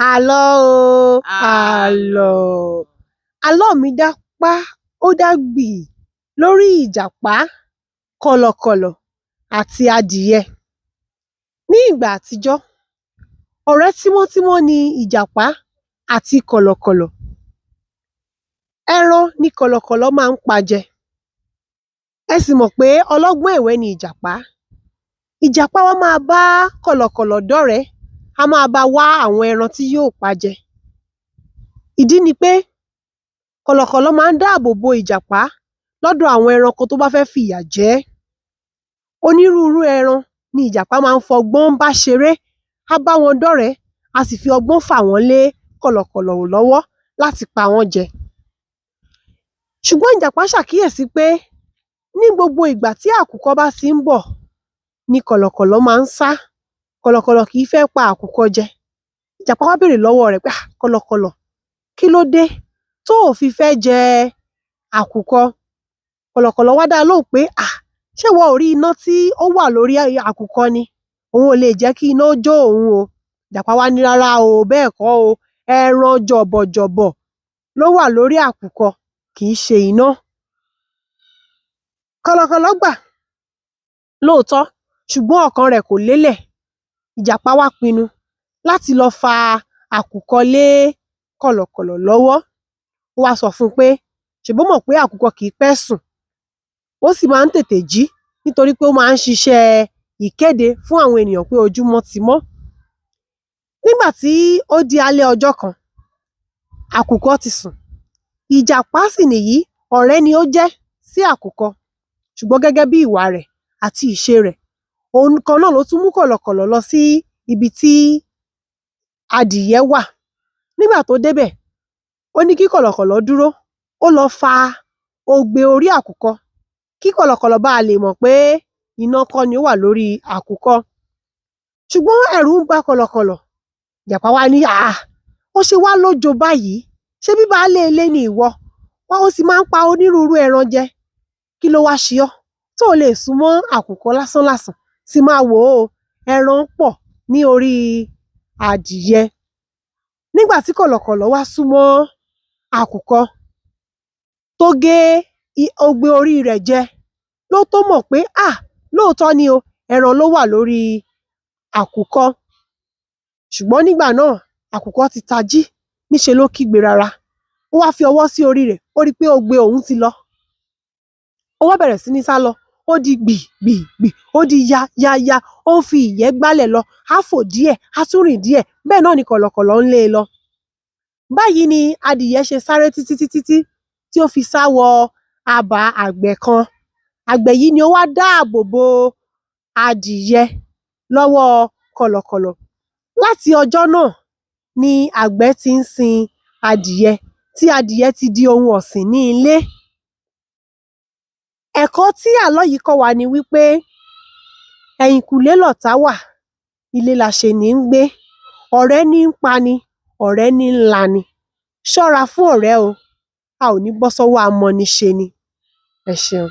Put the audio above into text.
Àlọ́ o, àlọ́. Àlọ́ mi dá pá, ó dá gbì lórí ìjàpá, kọ̀lọ̀kọ̀lọ̀ àti adìyẹ. Ní ìgbà àtijọ́, ọ̀rẹ́ tímọ́tímọ́ ni ìjàpá àti kọ̀lọ̀kọ̀lọ̀. Ẹran ni kọ̀lọ̀kọ̀lọ̀ máa ń pa jẹ. Ẹ sì mọ̀ pé ọlọ́gbọ́n ẹ̀wẹ́ ni ìjàpá. Ìjàpá wa máa bá kọ̀lọ̀kọ̀lọ̀ dọ́rẹ̀ẹ́, a máa bá wá àwọn ẹran tí yóò pa jẹ. Ìdí ni pé kọ̀lọ̀kọ̀lọ̀ máa ń dáàbò bo ìjàpá lọ́dọ̀ àwọn ẹranko tó bá fẹ́ fìyà jẹ ẹ́. Onírúurú ẹran ni ìjàpá máa ń fọgbọ́n bá ṣeré, á bá wọn dọ́rẹ̀ẹ́, á sì fi ọgbọ́n fà wọ́n lé kọ̀lọ̀kọ̀lọ̀ lọ́wọ́ láti pa wọ́n jẹ. Ṣùgbọ́n ìjàpá ṣàkíyèsí pé ní gbogbo ìgbà tí àkùkọ bá ti ń bọ̀ ni kọ̀lọ̀kọ̀lọ̀ máa ń sá. Kọ̀lọ̀kọ̀lọ̀ kì í fẹ́ pa àkùkọ jẹ. Ìjàpá wá béèrè lọ́wọ́ rẹ̀ pé kọ̀lọ̀kọ̀lọ̀, kí ló dé tó ò fi fẹ́ jẹ àkùkọ? Kọ̀lọ̀kọ̀lọ̀ wá dá lóhùn pé ṣé ìwọ ò rí iná tí ó wà lórí àkùkọ ni? Òun ò lè jẹ́ kí iná jó òun o. Ìjàpá wá ní rárá o, bẹ́ẹ̀ kọ́ o, ẹran jọ̀bọ̀jọ̀bọ̀ ló wà lórí àkùkọ, kì í ṣe iná. Kọ̀lọ̀kọ̀lọ̀ gbà lóòótọ́, ṣùgbọ́n ọkàn rẹ̀ kò lélẹ̀. Ìjàpá wá pinnu láti lọ fa àkùkọ lé kọ̀lọ̀kọ̀lọ̀ lọ́wọ́. Ó wá sọ fún un pé ṣèbó mọ̀ pé àkùkọ kì í pẹ́ sùn, ó sì máa ń tètè jí nítorí pé ó máa ń ṣiṣẹ́ ìkéde fún àwọn ènìyàn pé ojúmọ́ ti mọ́. Nígbà tí ó di alẹ́ ọjọ́ kan, àkùkọ ti sùn. Ìjàpá sì nìyí, ọ̀rẹ́ ni ó jẹ́ sí àkùkọ, ṣùgbọ́n gẹ́gẹ́ bí ìwà rẹ̀ àti ìṣe rẹ̀, òun kan náà ló tún mú kọ̀lọ̀kọ̀lọ̀ lọ sí ibi tí adìyẹ wà. Nígbà tó débẹ̀, ó ní kí kọ̀lọ̀kọ̀lọ̀ dúró, ó lọ fa ogbe orí àkùkọ kí kọ̀lọ̀kọ̀lọ̀ bá lè mọ̀ pé iná kọ́ ni ó wà lórí àkùkọ. Ṣùgbọ́n ẹ̀rù ń ba kọ̀lọ̀kọ̀lọ̀. Ìjàpá wá ní ó ṣe wá lójo báyìí, ṣebí baálé ilé ni ìwọ, ó sì máa ń pa onírúurú ẹran jẹ, kí ló wá ṣe ọ́ tó o lè súnmọ́ àkùkọ lásánlàsàn? Sì máa wò ó, ẹran pọ̀ ní orí adìyẹ. Nígbà tí kọ̀lọ̀kọ̀lọ̀ wá súnmọ́ àkùkọ tó gé ogbe orí rẹ̀ jẹ, ló tó mọ̀ pé lóòótọ́ ni o, ẹran ló wà lórí àkùkọ. Ṣùgbọ́n nígbà náà àkùkọ ti tají, níṣe ló kígbe rara. Ó wá fi ọwọ́ sí orí rẹ̀, ó rí pé ogbe òun ti lọ. Ó wá bẹ̀rẹ̀ sí ní sálọ, ó di gbì, ó di ya, ó ń fi ìyẹ́ gbálẹ̀ lọ, á fò díẹ̀, á tún rìn díẹ̀, bẹ́ẹ̀ náà ni kọ̀lọ̀kọ̀lọ̀ ń lé e lọ. Báyìí ni adìyẹ ṣe sáré títí tí ó fi sá wọ abà àgbẹ̀ kan. Àgbẹ̀ yìí ni ó wá dáàbò bo adìyẹ lọ́wọ́ kọ̀lọ̀kọ̀lọ̀. Láti ọjọ́ náà ni àgbẹ̀ ti ń sin adìyẹ, tí adìyẹ ti di ohun ọ̀sìn ní ilé. Ẹ̀kọ́ tí àlọ́ yìí kọ́ wa ni wípé ẹ̀yìnkùlé lọ̀tá wà, ilé la ṣe ní ń gbé. Ọ̀rẹ́ ní ń pani, ọ̀rẹ́ ní ń lani. Ṣọ́ra fún ọ̀rẹ́ o, a ò ní bọ́ sọ́wọ́ amọ̀niṣeni. Ẹ ṣeun.